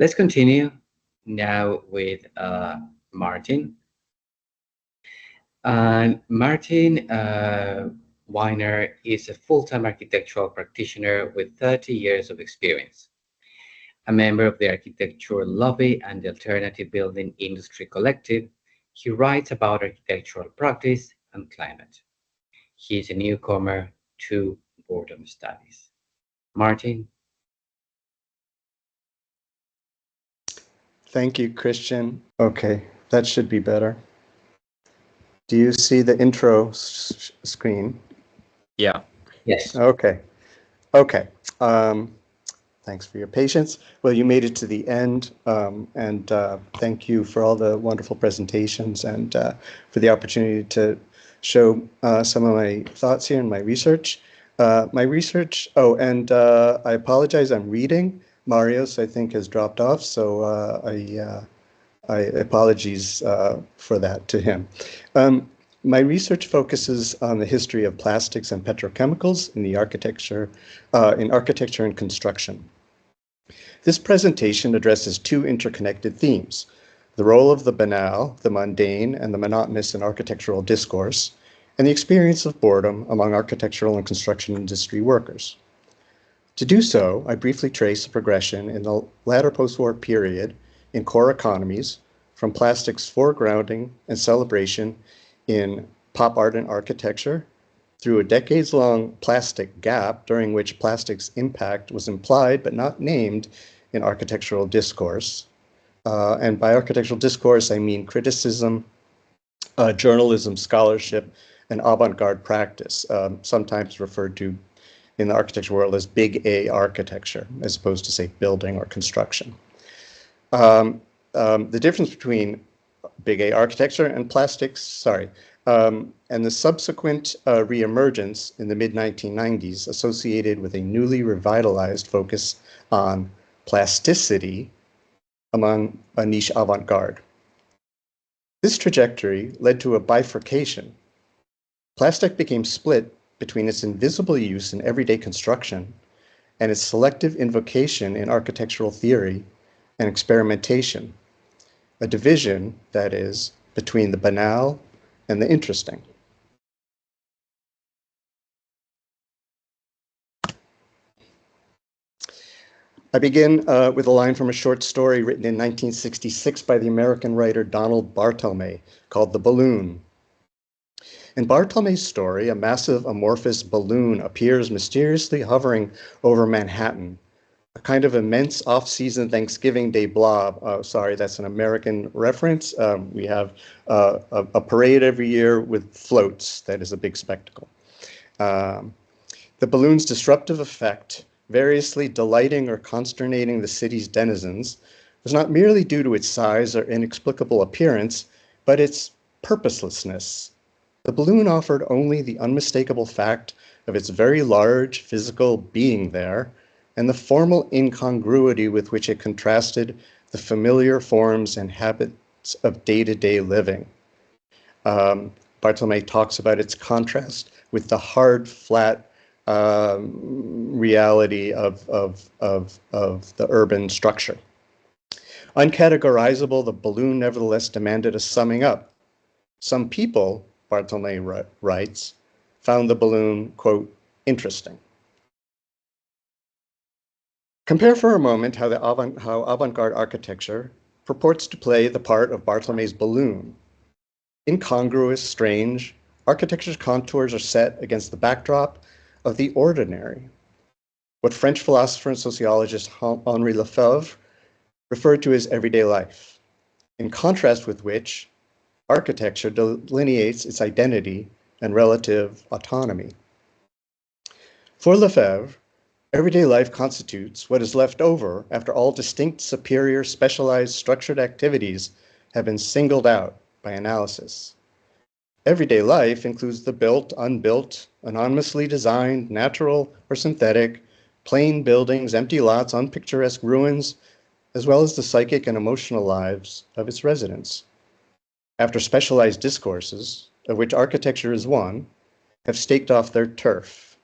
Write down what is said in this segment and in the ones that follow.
Let's continue now with Martin. And Martin Weiner is a full-time architectural practitioner with 30 years of experience. A member of the Architecture Lobby and the Alternative Building Industry Collective, he writes about architectural practice and climate. He is a newcomer to boredom studies. Martin? Thank you, Christian. Okay, that should be better. Do you see the intro screen? Yeah. Yes. Okay. Okay. Thanks for your patience. Well, you made it to the end, and thank you for all the wonderful presentations and for the opportunity to show some of my thoughts here and my research. I apologize, I'm reading. Marios, I think, has dropped off, so I apologies for that to him. My research focuses on the history of plastics and petrochemicals in architecture and construction. This presentation addresses two interconnected themes: the role of the banal, the mundane, and the monotonous in architectural discourse, and the experience of boredom among architectural and construction industry workers. To do so, I briefly trace the progression in the latter post-war period in core economies, from plastics' foregrounding and celebration in pop art and architecture, through a decades-long plastic gap during which plastic's impact was implied but not named in architectural discourse. And by architectural discourse, I mean criticism, journalism, scholarship, and avant-garde practice, sometimes referred to in the architecture world as big A architecture, as opposed to, say, building or construction. The difference between big A architecture and plastics, and the subsequent reemergence in the mid-1990s associated with a newly revitalized focus on plasticity among a niche avant-garde. This trajectory led to a bifurcation. Plastic became split between its invisible use in everyday construction and its selective invocation in architectural theory and experimentation, a division, that is, between the banal and the interesting. I begin with a line from a short story written in 1966 by the American writer Donald Barthelme called The Balloon. In Barthelme's story, a massive amorphous balloon appears mysteriously hovering over Manhattan, a kind of immense off-season Thanksgiving Day blob. Oh, sorry, that's an American reference. We have a parade every year with floats. That is a big spectacle. The balloon's disruptive effect, variously delighting or consternating the city's denizens, was not merely due to its size or inexplicable appearance, but its purposelessness. The balloon offered only the unmistakable fact of its very large physical being there, and the formal incongruity with which it contrasted the familiar forms and habits of day-to-day living. Barthelme talks about its contrast with the hard, flat reality of the urban structure. Uncategorizable, the balloon nevertheless demanded a summing up. Some people, Barthelme writes, found the balloon, quote, interesting. Compare for a moment how avant-garde architecture purports to play the part of Barthelme's balloon. Incongruous, strange, architecture's contours are set against the backdrop of the ordinary, what French philosopher and sociologist Henri Lefebvre referred to as everyday life, in contrast with which architecture delineates its identity and relative autonomy. For Lefebvre, everyday life constitutes what is left over after all distinct, superior, specialized, structured activities have been singled out by analysis. Everyday life includes the built, unbuilt, anonymously designed, natural or synthetic, plain buildings, empty lots, unpicturesque ruins, as well as the psychic and emotional lives of its residents. After specialized discourses, of which architecture is one, have staked off their turf.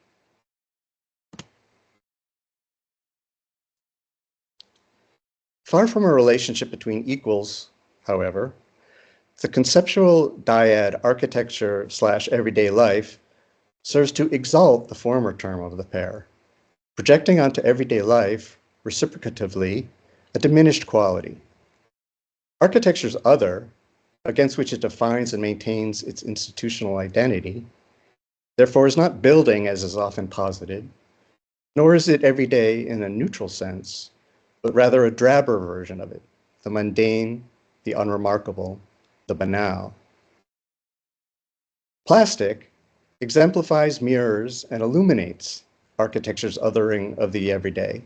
Far from a relationship between equals, however, the conceptual dyad architecture/everyday life serves to exalt the former term of the pair, projecting onto everyday life, reciprocatively, a diminished quality. Architecture's other, against which it defines and maintains its institutional identity, therefore is not building as is often posited, nor is it everyday in a neutral sense, but rather a drabber version of it, the mundane, the unremarkable, the banal. Plastic exemplifies, mirrors, and illuminates architecture's othering of the everyday.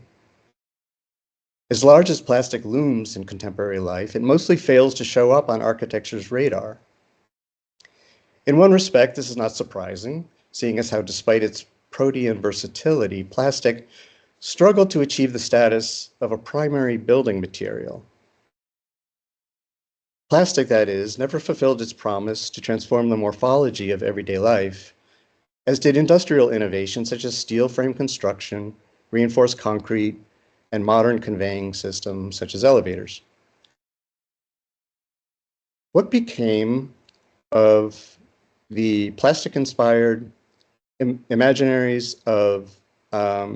As large as plastic looms in contemporary life, it mostly fails to show up on architecture's radar. In one respect, this is not surprising, seeing as how despite its protean versatility, plastic struggled to achieve the status of a primary building material. Plastic, that is, never fulfilled its promise to transform the morphology of everyday life, as did industrial innovations such as steel frame construction, reinforced concrete, and modern conveying systems such as elevators. What became of the plastic-inspired imaginaries of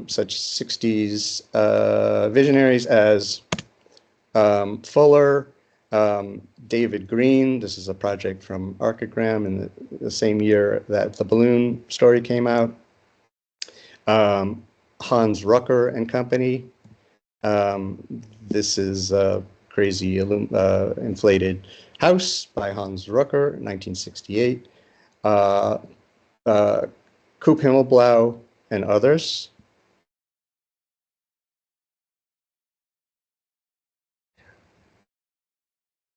such 60s visionaries as Fuller, David Green? This is a project from Archigram in the same year that the balloon story came out. Hans Rucker and company. This is a crazy inflated house by Hans Rucker, 1968. Coop Himmelblau and others.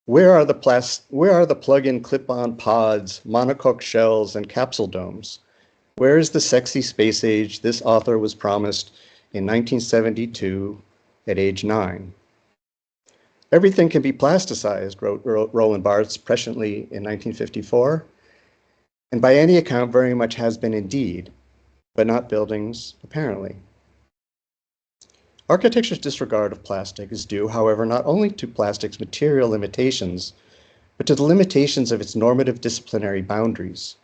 Where are the plug-in clip-on pods, monocoque shells, and capsule domes? Where is the sexy space age this author was promised in 1972 at age 9? Everything can be plasticized, wrote Roland Barthes presciently in 1954, and by any account very much has been indeed, but not buildings, apparently. Architecture's disregard of plastic is due, however, not only to plastic's material limitations, but to the limitations of its normative disciplinary boundaries,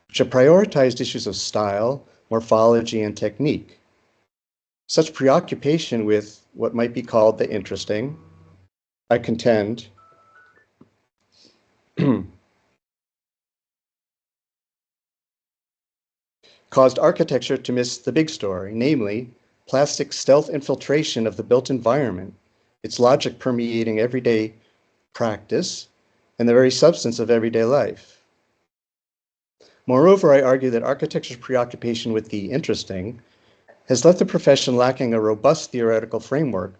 which have prioritized issues of style, morphology, and technique. Such preoccupation with what might be called the interesting, I contend, caused architecture to miss the big story, namely, plastic's stealth infiltration of the built environment, its logic permeating everyday practice and the very substance of everyday life. Moreover, I argue that architecture's preoccupation with the interesting has left the profession lacking a robust theoretical framework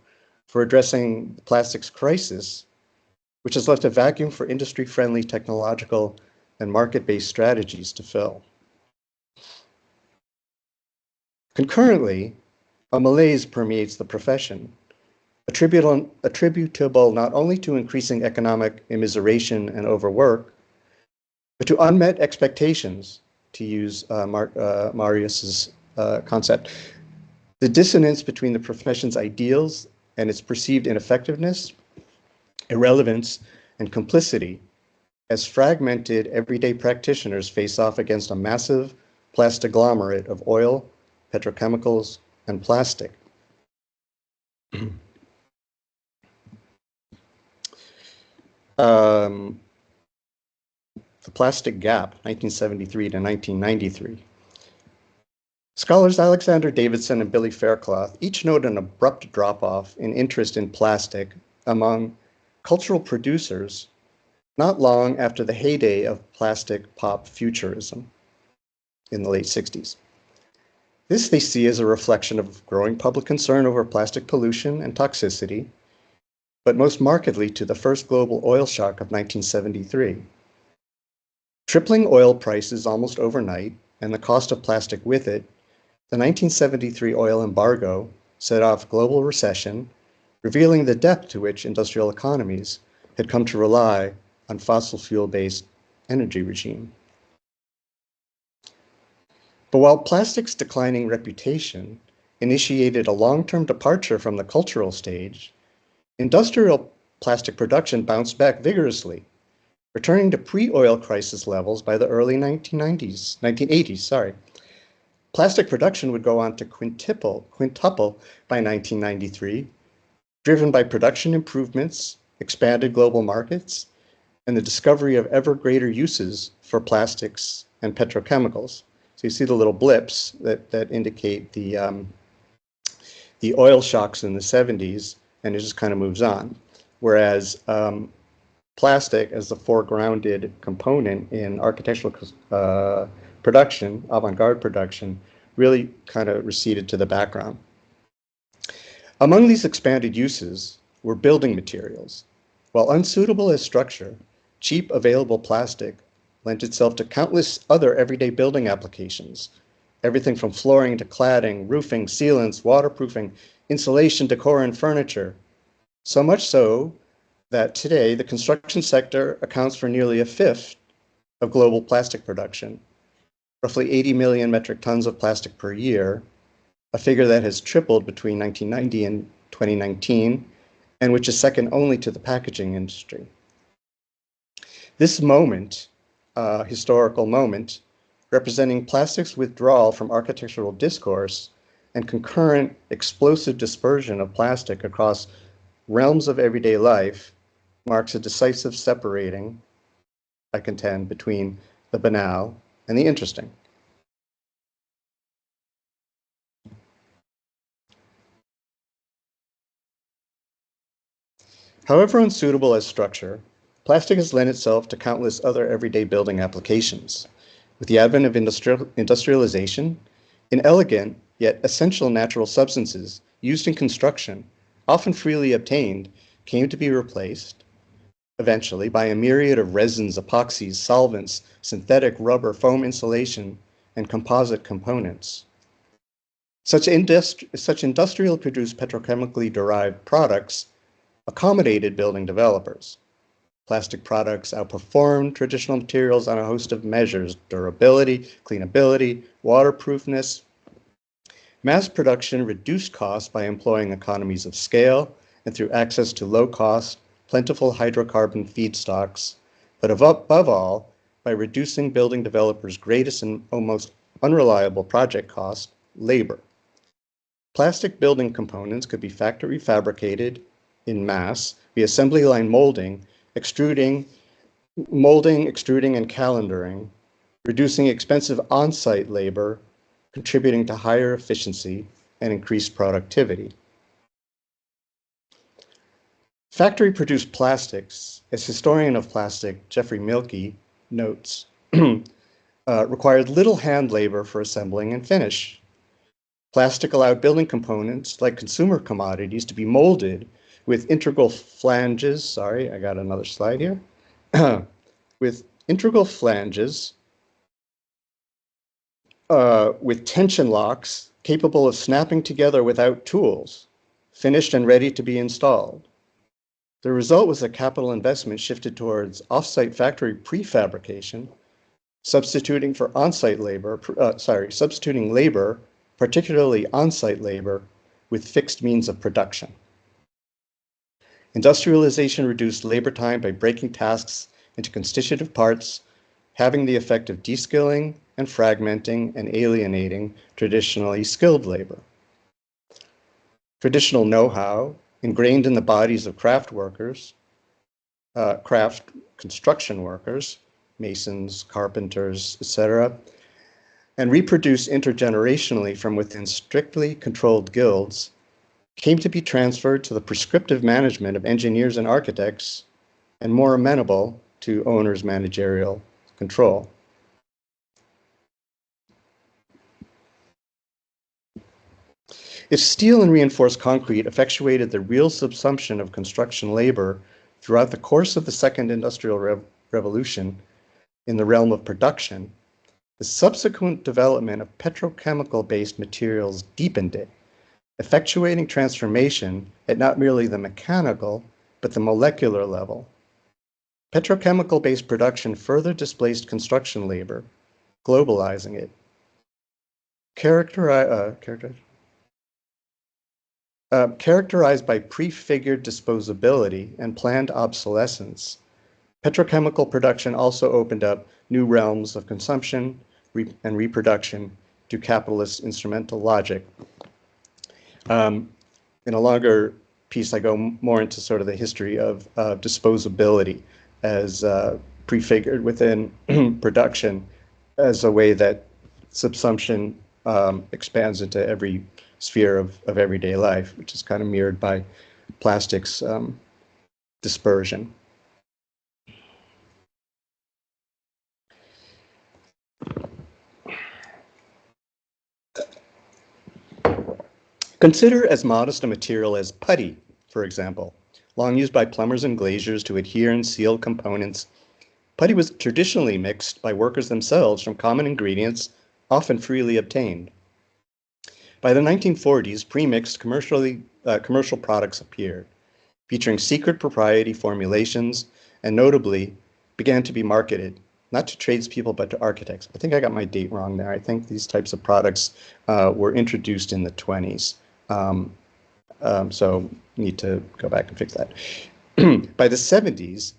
for addressing the plastics crisis, which has left a vacuum for industry-friendly technological and market-based strategies to fill. Concurrently, a malaise permeates the profession, attributable not only to increasing economic immiseration and overwork, but to unmet expectations, to use Marius's concept. The dissonance between the profession's ideals and its perceived ineffectiveness, irrelevance, and complicity as fragmented everyday practitioners face off against a massive plastiglomerate of oil, petrochemicals, and plastic. The Plastic Gap, 1973 to 1993. Scholars Alexander Davidson and Billy Faircloth each note an abrupt drop-off in interest in plastic among cultural producers not long after the heyday of plastic pop futurism in the late 60s. This they see as a reflection of growing public concern over plastic pollution and toxicity, but most markedly to the first global oil shock of 1973. Tripling oil prices almost overnight and the cost of plastic with it, the 1973 oil embargo set off global recession, revealing the depth to which industrial economies had come to rely on fossil fuel-based energy regime. But while plastic's declining reputation initiated a long-term departure from the cultural stage, Industrial plastic production bounced back vigorously, returning to pre-oil crisis levels by the early 1980s, sorry. Plastic production would go on to quintuple by 1993, driven by production improvements, expanded global markets, and the discovery of ever greater uses for plastics and petrochemicals. So you see the little blips that indicate the oil shocks in the 70s, and it just kind of moves on. Whereas plastic as the foregrounded component in architectural production, avant-garde production, really kind of receded to the background. Among these expanded uses were building materials. While unsuitable as structure, cheap available plastic lent itself to countless other everyday building applications, everything from flooring to cladding, roofing, sealants, waterproofing, insulation, decor, and furniture. So much so that today the construction sector accounts for nearly a fifth of global plastic production, roughly 80 million metric tons of plastic per year, a figure that has tripled between 1990 and 2019, and which is second only to the packaging industry. This moment, historical moment, representing plastic's withdrawal from architectural discourse and concurrent explosive dispersion of plastic across realms of everyday life, marks a decisive separating, I contend, between the banal and the interesting. However unsuitable as structure, plastic has lent itself to countless other everyday building applications. With the advent of industrialization, inelegant yet essential natural substances used in construction, often freely obtained, came to be replaced, eventually, by a myriad of resins, epoxies, solvents, synthetic rubber, foam insulation, and composite components. Such industrial produced petrochemically derived products accommodated building developers. Plastic products outperformed traditional materials on a host of measures: durability, cleanability, waterproofness. Mass production reduced costs by employing economies of scale and through access to low-cost, plentiful hydrocarbon feedstocks, but above all, by reducing building developers' greatest and almost unreliable project cost, labor. Plastic building components could be factory fabricated in mass via assembly line molding, extruding, and calendaring, reducing expensive on-site labor, contributing to higher efficiency and increased productivity. Factory-produced plastics, as historian of plastic Jeffrey Mielke notes, required little hand labor for assembling and finish. Plastic allowed building components, like consumer commodities, to be molded with integral flanges. Sorry, I got another slide here. With integral flanges, with tension locks capable of snapping together without tools, finished and ready to be installed. The result was a capital investment shifted towards off-site factory prefabrication, substituting labor, particularly on-site labor, with fixed means of production. Industrialization reduced labor time by breaking tasks into constitutive parts, having the effect of de-skilling and fragmenting and alienating traditionally skilled labor. Traditional know-how, ingrained in the bodies of craft construction workers, masons, carpenters, etc., and reproduced intergenerationally from within strictly controlled guilds, came to be transferred to the prescriptive management of engineers and architects, and more amenable to owners' managerial control. If steel and reinforced concrete effectuated the real subsumption of construction labor throughout the course of the Second Industrial Revolution in the realm of production, the subsequent development of petrochemical-based materials deepened it, effectuating transformation at not merely the mechanical, but the molecular level. Petrochemical-based production further displaced construction labor, globalizing it. Characterized by prefigured disposability and planned obsolescence, petrochemical production also opened up new realms of consumption and reproduction to capitalist instrumental logic. In a longer piece, I go more into sort of the history of disposability as prefigured within production as a way that subsumption expands into every sphere of everyday life, which is kind of mirrored by plastics dispersion. Consider as modest a material as putty, for example. Long used by plumbers and glaziers to adhere and seal components, putty was traditionally mixed by workers themselves from common ingredients, often freely obtained. By the 1940s, pre-mixed commercial products appeared, featuring secret propriety formulations, and notably began to be marketed, not to tradespeople, but to architects. I think I got my date wrong there. I think these types of products were introduced in the 20s. So need to go back and fix that. By the 70s,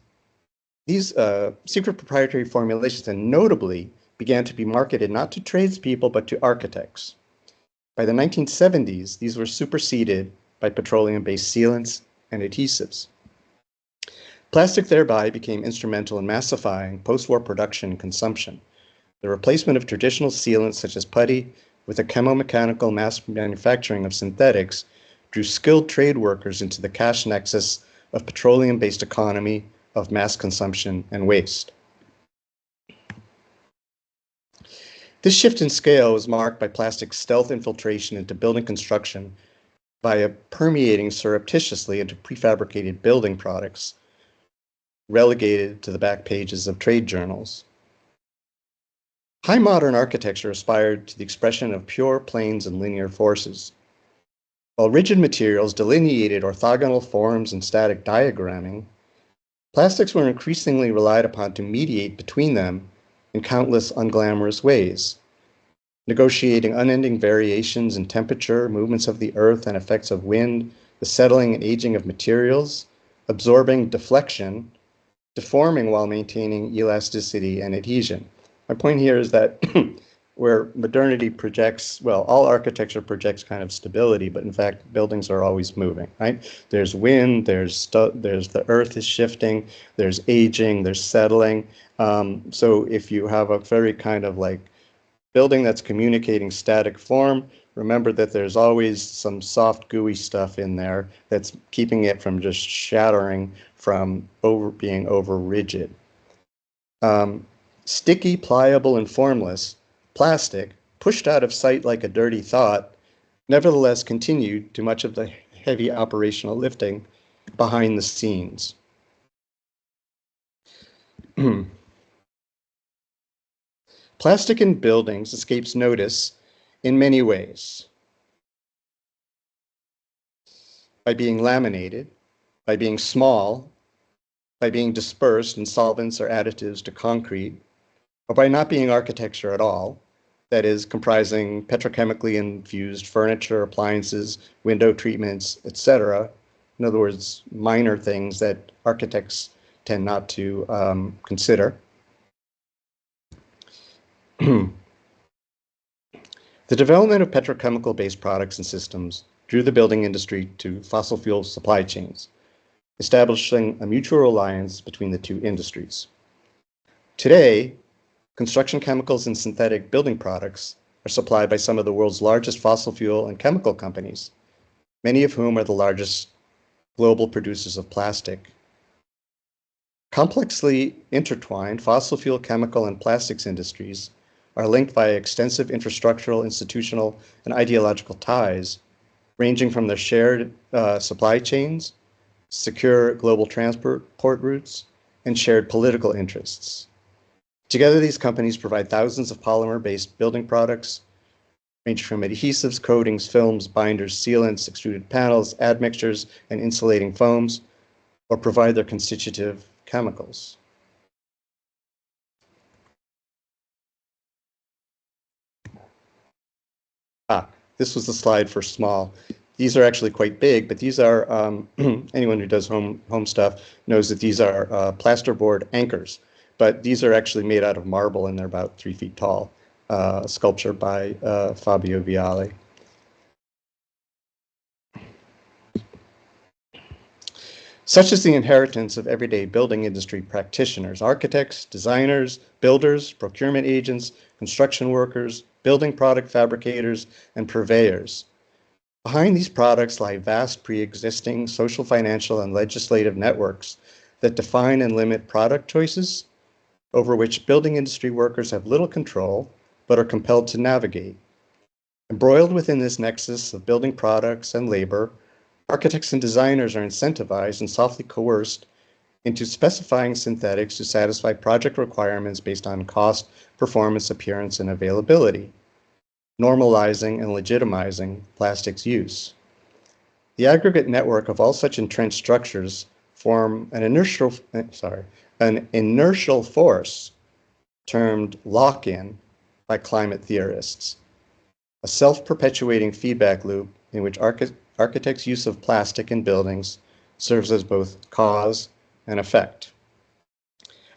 these secret proprietary formulations and notably began to be marketed not to tradespeople, but to architects. By the 1970s, these were superseded by petroleum-based sealants and adhesives. Plastic thereby became instrumental in massifying post-war production and consumption. The replacement of traditional sealants such as putty with the chemomechanical mass manufacturing of synthetics drew skilled trade workers into the cash nexus of petroleum-based economy of mass consumption and waste. This shift in scale was marked by plastic's stealth infiltration into building construction by permeating surreptitiously into prefabricated building products, relegated to the back pages of trade journals. High modern architecture aspired to the expression of pure planes and linear forces. While rigid materials delineated orthogonal forms and static diagramming, plastics were increasingly relied upon to mediate between them in countless unglamorous ways, negotiating unending variations in temperature, movements of the earth, and effects of wind, the settling and aging of materials, absorbing deflection, deforming while maintaining elasticity and adhesion. My point here is that where modernity projects, well, all architecture projects kind of stability, but in fact, buildings are always moving, right? There's wind, there's the earth is shifting, there's aging, there's settling. So if you have a very kind of like building that's communicating static form, remember that there's always some soft, gooey stuff in there that's keeping it from just shattering from being over rigid. Sticky, pliable, and formless, plastic, pushed out of sight like a dirty thought, nevertheless continued to much of the heavy operational lifting behind the scenes. Plastic in buildings escapes notice in many ways. By being laminated, by being small, by being dispersed in solvents or additives to concrete, or by not being architecture at all, that is, comprising petrochemically infused furniture, appliances, window treatments, etc. In other words, minor things that architects tend not to consider. The development of petrochemical-based products and systems drew the building industry to fossil fuel supply chains, establishing a mutual reliance between the two industries. Today, construction chemicals and synthetic building products are supplied by some of the world's largest fossil fuel and chemical companies, many of whom are the largest global producers of plastic. Complexly intertwined fossil fuel, chemical, and plastics industries are linked by extensive infrastructural, institutional, and ideological ties, ranging from their shared supply chains, secure global transport routes, and shared political interests. Together, these companies provide thousands of polymer-based building products, ranging from adhesives, coatings, films, binders, sealants, extruded panels, admixtures, and insulating foams, or provide their constitutive chemicals. This was the slide for small. These are actually quite big, but these are, anyone who does home stuff knows that these are plasterboard anchors, but these are actually made out of marble and they're about 3 feet tall, sculpture by Fabio Viale. Such is the inheritance of everyday building industry practitioners, architects, designers, builders, procurement agents, construction workers, building product fabricators, and purveyors. Behind these products lie vast pre-existing social, financial, and legislative networks that define and limit product choices over which building industry workers have little control but are compelled to navigate. Embroiled within this nexus of building products and labor, architects and designers are incentivized and softly coerced into specifying synthetics to satisfy project requirements based on cost, performance, appearance, and availability, normalizing and legitimizing plastics use. The aggregate network of all such entrenched structures form an inertial force termed lock-in by climate theorists, a self-perpetuating feedback loop in which architects' use of plastic in buildings serves as both cause and effect.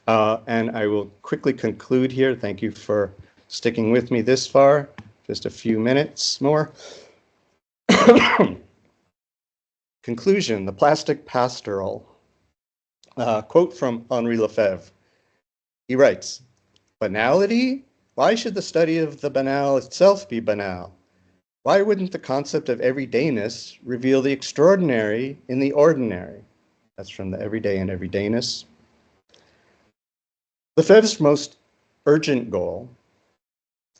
And I will quickly conclude here. Thank you for sticking with me this far. Just a few minutes more. Conclusion, the plastic pastoral. Quote from Henri Lefebvre. He writes, "Banality? Why should the study of the banal itself be banal? Why wouldn't the concept of everydayness reveal the extraordinary in the ordinary?" That's from the Everyday and Everydayness. Lefebvre's most urgent goal,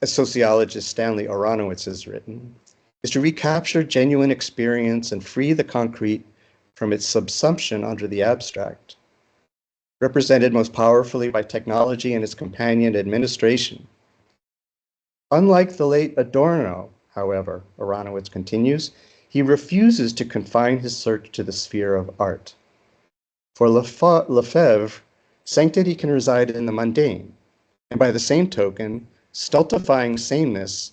as sociologist Stanley Aronowitz has written, is to recapture genuine experience and free the concrete from its subsumption under the abstract, represented most powerfully by technology and its companion administration. Unlike the late Adorno, however, Aronowitz continues, he refuses to confine his search to the sphere of art. For Lefebvre, sanctity can reside in the mundane, and by the same token, stultifying sameness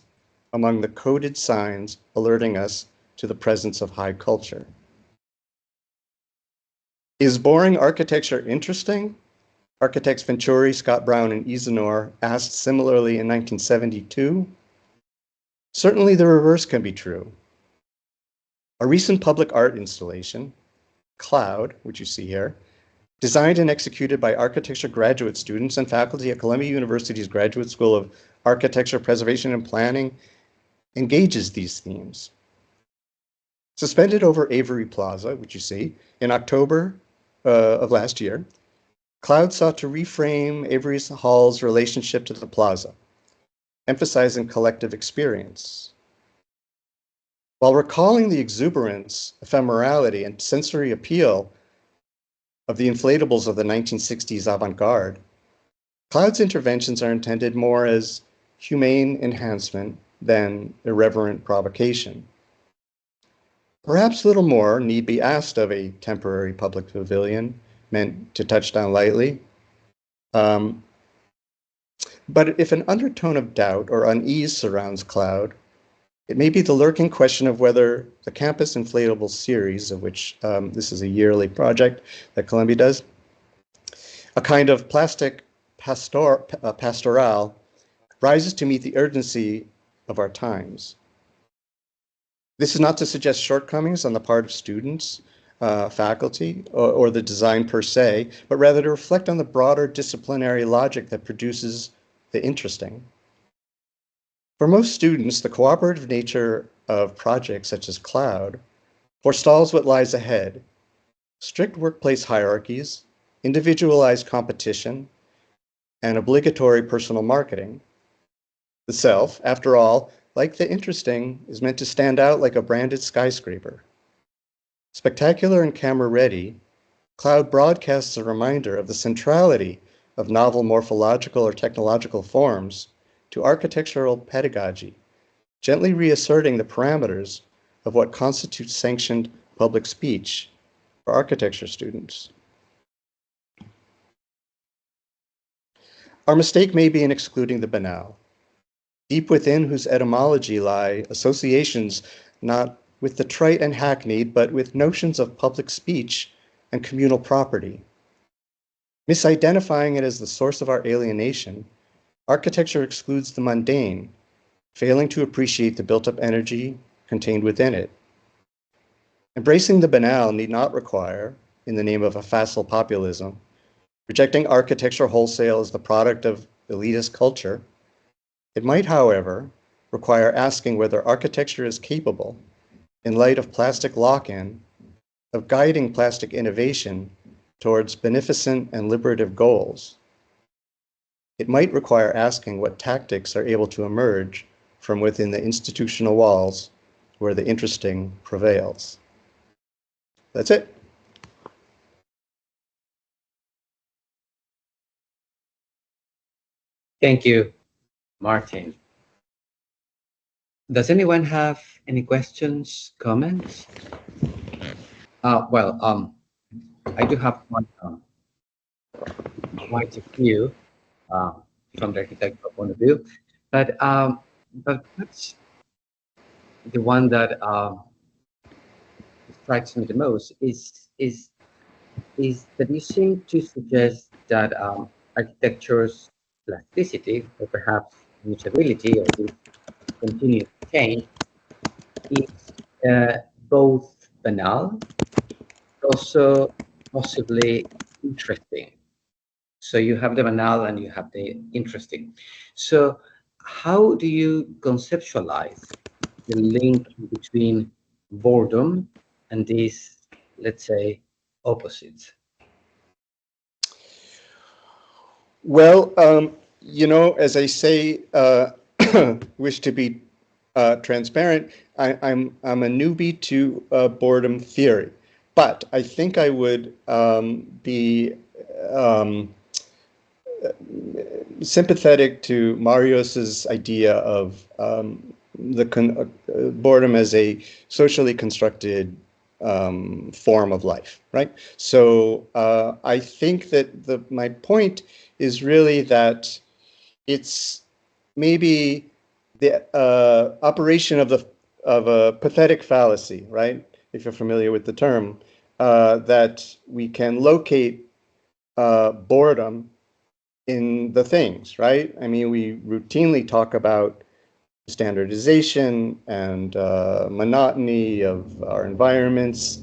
among the coded signs alerting us to the presence of high culture. Is boring architecture interesting? Architects Venturi, Scott Brown, and Isanor asked similarly in 1972. Certainly the reverse can be true. A recent public art installation, Cloud, which you see here, designed and executed by architecture graduate students and faculty at Columbia University's Graduate School of Architecture, Preservation, and Planning, engages these themes. Suspended over Avery Plaza, which you see, in October of last year, Cloud sought to reframe Avery Hall's relationship to the plaza, emphasizing collective experience. While recalling the exuberance, ephemerality, and sensory appeal of the inflatables of the 1960s avant-garde, Cloud's interventions are intended more as humane enhancement than irreverent provocation. Perhaps little more need be asked of a temporary public pavilion meant to touch down lightly. But if an undertone of doubt or unease surrounds Cloud, it may be the lurking question of whether the campus inflatable series, of which this is a yearly project that Columbia does, a kind of plastic pastoral, rises to meet the urgency of our times. This is not to suggest shortcomings on the part of students, faculty, or the design per se, but rather to reflect on the broader disciplinary logic that produces the interesting. For most students, the cooperative nature of projects such as Cloud forestalls what lies ahead: strict workplace hierarchies, individualized competition, and obligatory personal marketing. The self, after all, like the interesting, is meant to stand out like a branded skyscraper. Spectacular and camera-ready, Cloud broadcasts a reminder of the centrality of novel morphological or technological forms to architectural pedagogy, gently reasserting the parameters of what constitutes sanctioned public speech for architecture students. Our mistake may be in excluding the banal, deep within whose etymology lie associations not with the trite and hackneyed, but with notions of public speech and communal property. Misidentifying it as the source of our alienation, architecture excludes the mundane, failing to appreciate the built-up energy contained within it. Embracing the banal need not require, in the name of a facile populism, rejecting architecture wholesale as the product of elitist culture. It might, however, require asking whether architecture is capable, in light of plastic lock-in, of guiding plastic innovation towards beneficent and liberative goals. It might require asking what tactics are able to emerge from within the institutional walls where the interesting prevails. That's it. Thank you, Martin. Does anyone have any questions, comments? Well, I do have one, quite a few uh, from the architectural point of view, but perhaps the one that strikes me the most is that you seem to suggest that architecture's plasticity, or perhaps mutability, or this continuous change, is both banal, also possibly interesting. So you have the banal and you have the interesting. So how do you conceptualize the link between boredom and these, let's say, opposites? Well, as I say, wish to be transparent. I'm a newbie to boredom theory, but I think I would be sympathetic to Marius's idea of boredom as a socially constructed form of life, right? So I think that my point is really that it's maybe the operation of a pathetic fallacy, right? If you're familiar with the term, that we can locate boredom in the things, right? I mean, we routinely talk about standardization and monotony of our environments.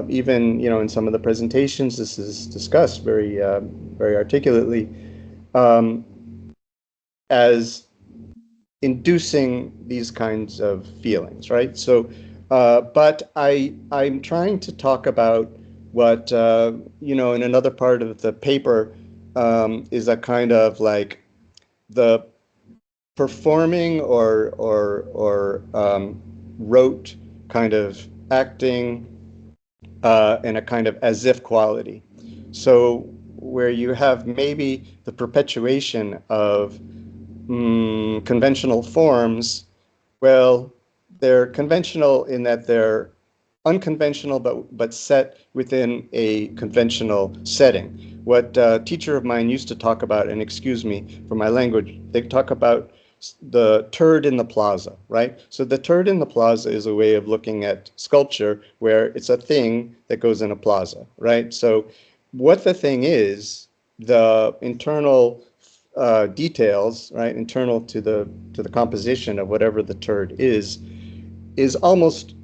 Even, in some of the presentations, this is discussed very articulately um, as inducing these kinds of feelings, right? So, but I'm trying to talk about what in another part of the paper is a kind of like the performing or rote kind of acting in a kind of as if quality. So where you have maybe the perpetuation of conventional forms, well, they're conventional in that they're unconventional, but set within a conventional setting. What a teacher of mine used to talk about, and excuse me for my language, they talk about the turd in the plaza, right? So the turd in the plaza is a way of looking at sculpture where it's a thing that goes in a plaza, right? So what the thing is, the internal details, right, internal to the composition of whatever the turd is almost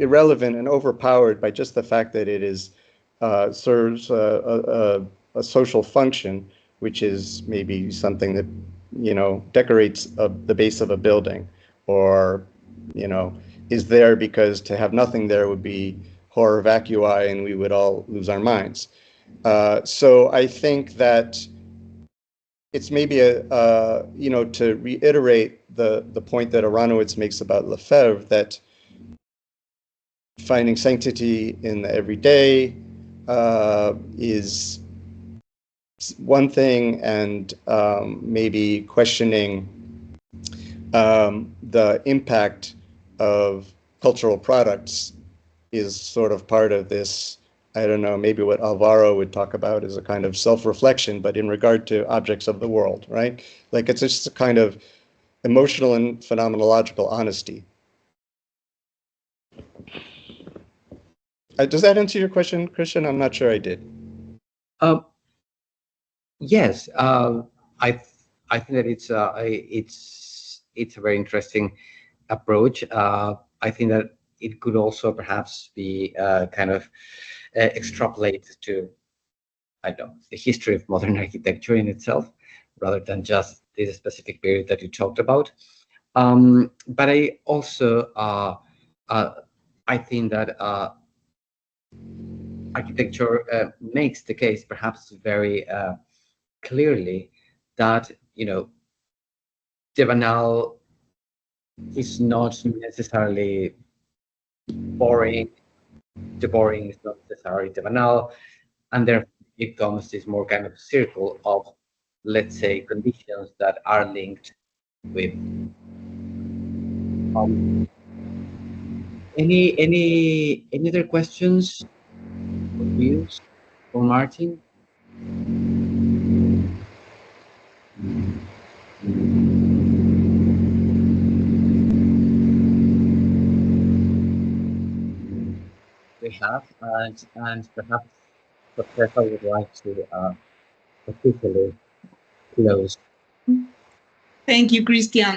irrelevant and overpowered by just the fact that it is serves a social function, which is maybe something that decorates the base of a building, or is there because to have nothing there would be horror vacui and we would all lose our minds. So I think that it's maybe to reiterate the point that Aronowitz makes about Lefebvre, that finding sanctity in the everyday is one thing, and maybe questioning the impact of cultural products is sort of part of this. I don't know, maybe what Alvaro would talk about is a kind of self-reflection, but in regard to objects of the world, right? Like it's just a kind of emotional and phenomenological honesty. Does that answer your question, Christian? I'm not sure I did. Uh, yes, I th- I think that it's a very interesting approach. I think that it could also perhaps be kind of extrapolated to, I don't know, the history of modern architecture in itself, rather than just this specific period that you talked about. But I also uh, I think that architecture makes the case perhaps very clearly that the banal is not necessarily boring. The boring is not necessarily the banal, and therefore it becomes this more kind of circle of, let's say, conditions that are linked with um, any other questions or views for Martin? We have, and perhaps Professor would like to officially close. Thank you, Christian.